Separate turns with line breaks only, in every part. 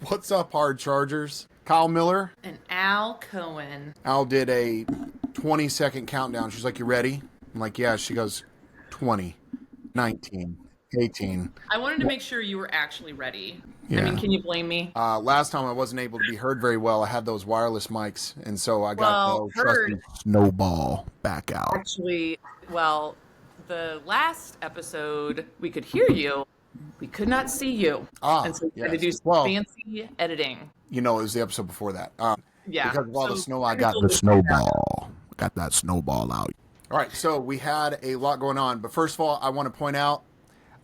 What's up, hard chargers? Kyle Miller.
And Al Cohen.
Al did a 20-second countdown. She's like, you ready? I'm like, yeah. She goes, 20, 19, 18.
I wanted to make sure you were actually ready.
Yeah.
I mean, can you blame me?
Last time I wasn't able to be heard very well. I had those wireless mics, and so I got the
heard.
snowball back out.
Actually, the last episode, we could hear you. We could not see you. And so we had to do some fancy editing.
You know, it was the episode before that.
Yeah.
Because of all the snow, I got the snowball. Got that snowball out. All right, so we had a lot going on. But first of all, I want to point out,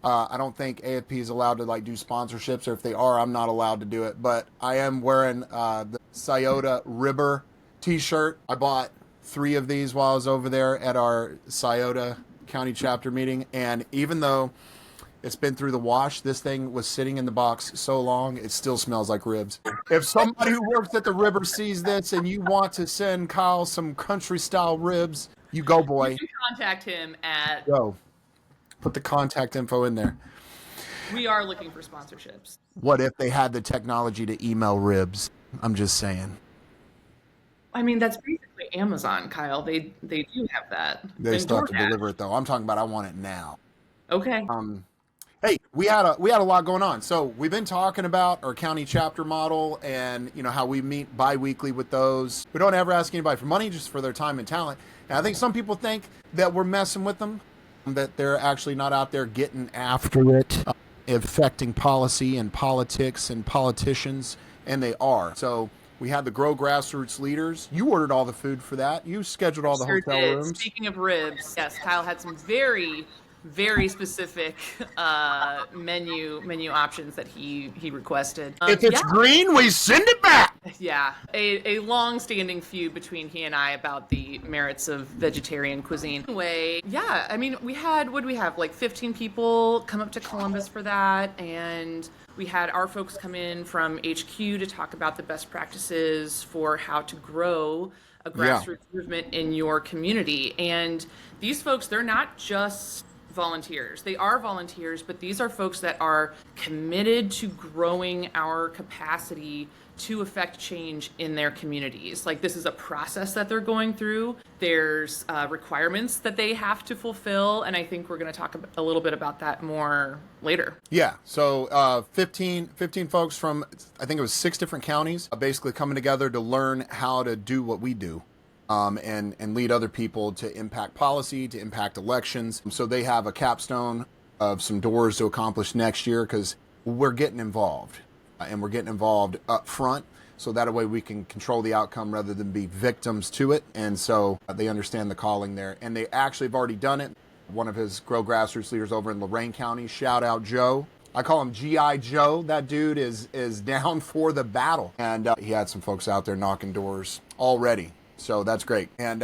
I don't think AFP is allowed to do sponsorships, or if they are, I'm not allowed to do it. But I am wearing the Scioto Ribber t-shirt. I bought 3 of these while I was over there at our Scioto County chapter meeting. And even though it's been through the wash, this thing was sitting in the box so long, it still smells like ribs. If somebody who works at the Ribber sees this and you want to send Kyle some country-style ribs, you go, boy.
You can contact him at...
Go. Put the contact info in there.
We are looking for sponsorships.
What if they had the technology to email ribs? I'm just saying.
I mean, that's basically Amazon, Kyle. They do have that.
They still have to deliver it, though. I'm talking about I want it now.
Okay.
Hey, we had a lot going on. So we've been talking about our county chapter model and, how we meet bi-weekly with those. We don't ever ask anybody for money, just for their time and talent. And I think some people think that we're messing with them, that they're actually not out there getting after it, affecting policy and politics and politicians, and they are. So we had the Grow Grassroots leaders. You ordered all the food for that. You scheduled all the hotel rooms.
Speaking of ribs, yes, Kyle had some very specific menu options that he requested.
If it's green, we send it back.
Yeah, a long-standing feud between he and I about the merits of vegetarian cuisine. Anyway, yeah, I mean, we had 15 people come up to Columbus for that, and we had our folks come in from HQ to talk about the best practices for how to grow a grassroots movement in your community. And these folks, they're not just volunteers. They are volunteers, but these are folks that are committed to growing our capacity to affect change in their communities. This is a process that they're going through. There's requirements that they have to fulfill, and I think we're going to talk a little bit about that more later.
Yeah, so 15 folks from, I think it was 6 different counties, basically coming together to learn how to do what we do. And lead other people to impact policy, to impact elections. So they have a capstone of some doors to accomplish next year, because we're getting involved. And we're getting involved up front, so that way we can control the outcome rather than be victims to it. And so they understand the calling there. And they actually have already done it. One of his Grow Grassroots leaders over in Lorain County, shout out Joe. I call him G.I. Joe. That dude is down for the battle. And he had some folks out there knocking doors already. So that's great. And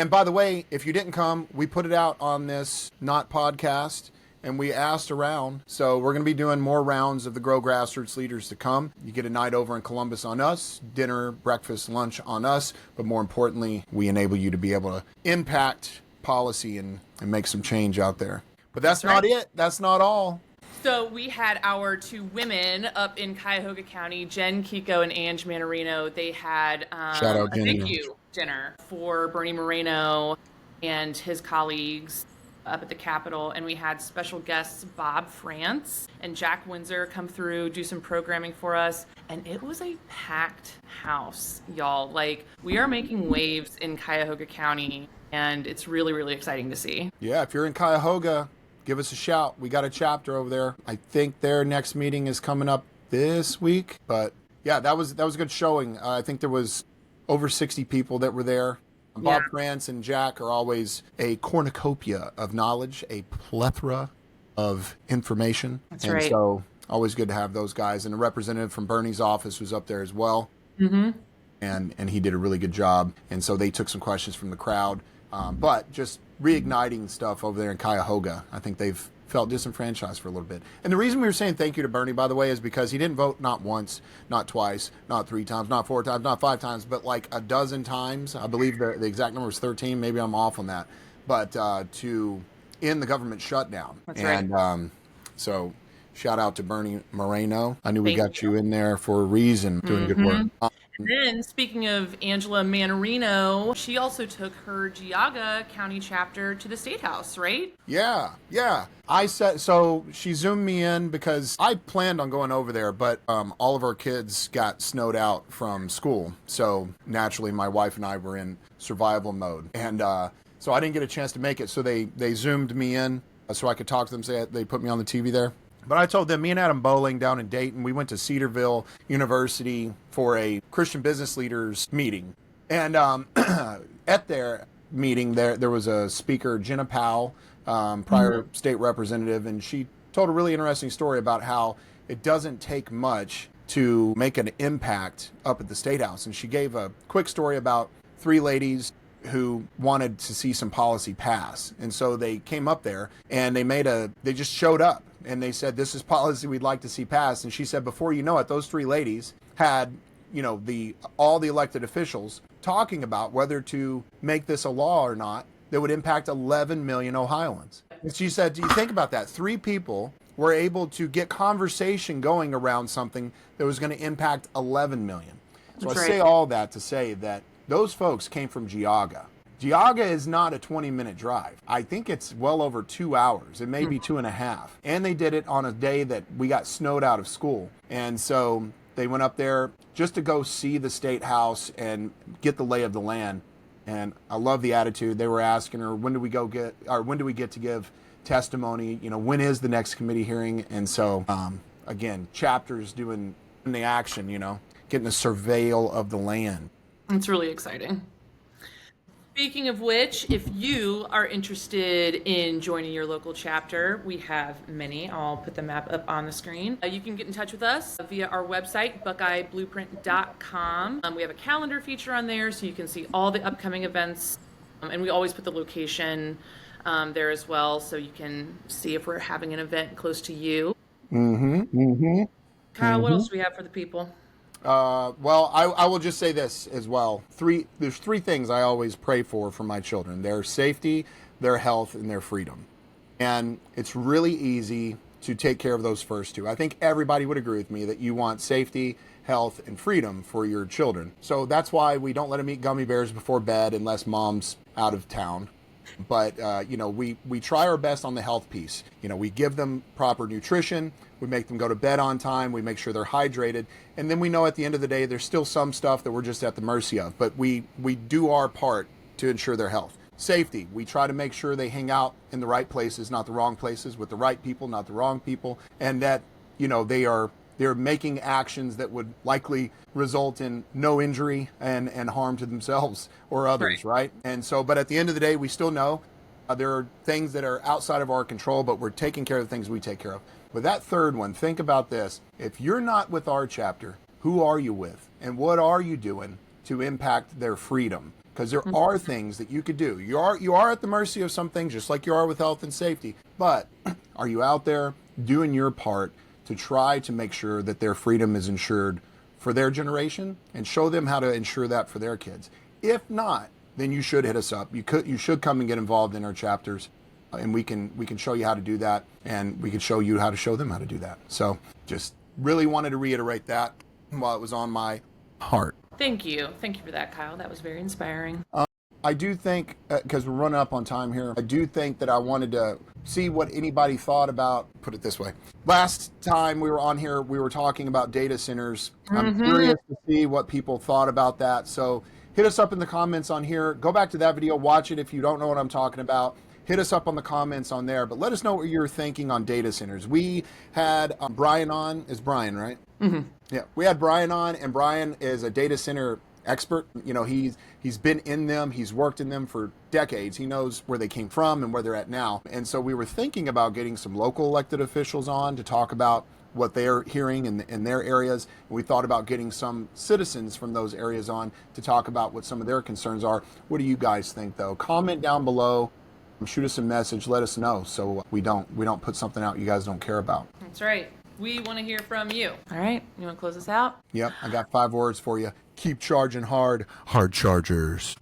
by the way, if you didn't come, we put it out on this Not podcast, and we asked around. So we're going to be doing more rounds of the Grow Grassroots leaders to come. You get a night over in Columbus on us, dinner, breakfast, lunch on us. But more importantly, we enable you to be able to impact policy and make some change out there. But that's not it. That's not all.
So we had our 2 women up in Cuyahoga County, Jen Kiko and Ange Manarino. They had
shout out
a thank you dinner for Bernie Moreno and his colleagues up at the Capitol. And we had special guests Bob France and Jack Windsor come through, do some programming for us. And it was a packed house, y'all. We are making waves in Cuyahoga County, and it's really, really exciting to see.
Yeah, if you're in Cuyahoga, give us a shout. We got a chapter over there. I think their next meeting is coming up this week. But yeah, that was a good showing. I think there was over 60 people that were there. Bob France and Jack are always a cornucopia of knowledge, a plethora of information.
That's right.
So always good to have those guys. And a representative from Bernie's office was up there as well.
Mm-hmm.
And he did a really good job. And so they took some questions from the crowd. But just reigniting stuff over there in Cuyahoga. I think they've felt disenfranchised for a little bit. And the reason we were saying thank you to Bernie, by the way, is because he didn't vote not once, not twice, not 3 times, not 4 times, not 5 times, but a dozen times. I believe the exact number was 13. Maybe I'm off on that. But to end the government shutdown.
That's right.
And so Shout out to Bernie Moreno. I knew we
Thank
got you in there for a reason, doing good work.
Then, speaking of Angela Manarino, she also took her Geauga County chapter to the State House, right?
Yeah, yeah. I said, so she zoomed me in because I planned on going over there, but all of our kids got snowed out from school. So naturally, my wife and I were in survival mode. And so I didn't get a chance to make it. So they zoomed me in so I could talk to them, say they put me on the TV there. But I told them, me and Adam Bowling down in Dayton, we went to Cedarville University for a Christian business leaders meeting. And at their meeting, there was a speaker, Jenna Powell, prior state representative, and she told a really interesting story about how it doesn't take much to make an impact up at the State House. And she gave a quick story about 3 ladies who wanted to see some policy pass. And so they came up there and they just showed up and they said, this is policy we'd like to see passed. And she said, before you know it, those 3 ladies had, all the elected officials talking about whether to make this a law or not that would impact 11 million Ohioans. And she said, do you think about that? 3 people were able to get conversation going around something that was going to impact 11 million. So
That's
I
right.
say all that to say that those folks came from Geauga. Geauga is not a 20-minute drive. I think it's well over 2 hours. It may be 2.5. And they did it on a day that we got snowed out of school. And so they went up there just to go see the State House and get the lay of the land. And I love the attitude. They were asking her, when do we get to give testimony? When is the next committee hearing? And so, again, chapters doing the action, getting the surveil of the land.
It's really exciting. Speaking of which, if you are interested in joining your local chapter, we have many. I'll put the map up on the screen. You can get in touch with us via our website, buckeyeblueprint.com. We have a calendar feature on there so you can see all the upcoming events. And we always put the location there as well so you can see if we're having an event close to you. Kyle, what else do we have for the people?
Well, I will just say this as well. There's 3 things I always pray for my children: their safety, their health, and their freedom. And it's really easy to take care of those first 2. I think everybody would agree with me that you want safety, health, and freedom for your children. So that's why we don't let them eat gummy bears before bed unless mom's out of town. But, we try our best on the health piece. We give them proper nutrition. We make them go to bed on time. We make sure they're hydrated. And then we know at the end of the day, there's still some stuff that we're just at the mercy of. But we do our part to ensure their health. Safety. We try to make sure they hang out in the right places, not the wrong places, with the right people, not the wrong people. And that, they're making actions that would likely result in no injury and harm to themselves or others, right? And so, but at the end of the day, we still know there are things that are outside of our control, but we're taking care of the things we take care of. But that third one, think about this. If you're not with our chapter, who are you with? And what are you doing to impact their freedom? Because there are things that you could do. You are at the mercy of some things, just like you are with health and safety. But are you out there doing your part to try to make sure that their freedom is ensured for their generation and show them how to ensure that for their kids? If not, then you should hit us up. You should come and get involved in our chapters, and we can show you how to do that, and we can show you how to show them how to do that. So just really wanted to reiterate that while it was on my heart.
Thank you for that, Kyle. That was very inspiring.
I do think, because we're running up on time here, I do think that I wanted to see what anybody thought about, put it this way. Last time we were on here, we were talking about data centers. I'm curious to see what people thought about that. So hit us up in the comments on here. Go back to that video, watch it if you don't know what I'm talking about. Hit us up on the comments on there, but let us know what you're thinking on data centers. We had Brian on. Is Brian, right? Yeah, we had Brian on, and Brian is a data center expert. He's been in them. He's worked in them for decades. He knows where they came from and where they're at now. And so we were thinking about getting some local elected officials on to talk about what they're hearing in their areas. And we thought about getting some citizens from those areas on to talk about what some of their concerns are. What do you guys think, though? Comment down below. Shoot us a message. Let us know so we don't put something out you guys don't care about.
That's right. We want to hear from you. All right. You want to close us out?
Yep. I got 5 words for you. Keep charging hard. Hard chargers.